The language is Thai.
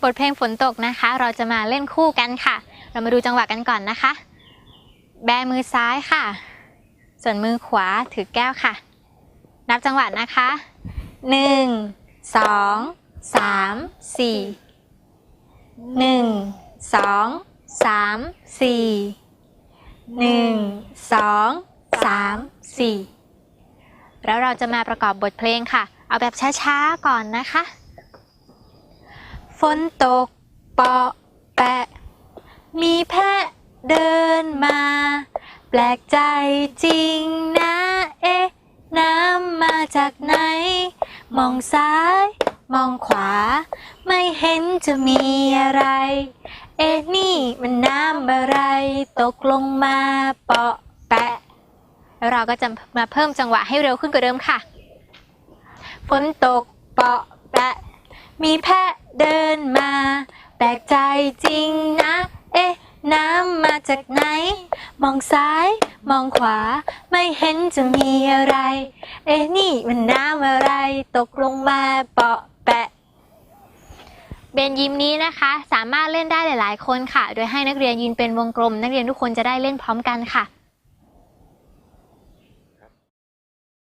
บทเพลงฝนตกนะคะเราจะมาเล่นคู่กันค่ะเรามาดูจังหวะกันก่อนนะคะแบมือซ้ายค่ะส่วนมือขวาถือแก้วค่ะนับจังหวะนะคะ1 2 3 4 1 2 3 4 1 2 3 4แล้วเราจะมาประกอบบทเพลงค่ะเอาแบบช้าๆก่อนนะคะฝนตกเปาะแปะมีแพะเดินมาแปลกใจจริงนะน้ำมาจากไหนมองซ้ายมองขวาไม่เห็นจะมีอะไรนี่มันน้ำอะไรตกลงมาเปาะแปะแล้วเราก็จะมาเพิ่มจังหวะให้เร็วขึ้นกว่าเดิมค่ะฝนตกเปาะแปะมีแพะเดินมาแปลกใจจริงนะน้ำมาจากไหนมองซ้ายมองขวาไม่เห็นจะมีอะไรนี่มันน้ำอะไรตกลงมาเปาะแปะเบนยิมนี้นะคะสามารถเล่นได้หลายๆคนค่ะโดยให้นักเรียนยืนเป็นวงกลมนักเรียนทุกคนจะได้เล่นพร้อมกันค่ะ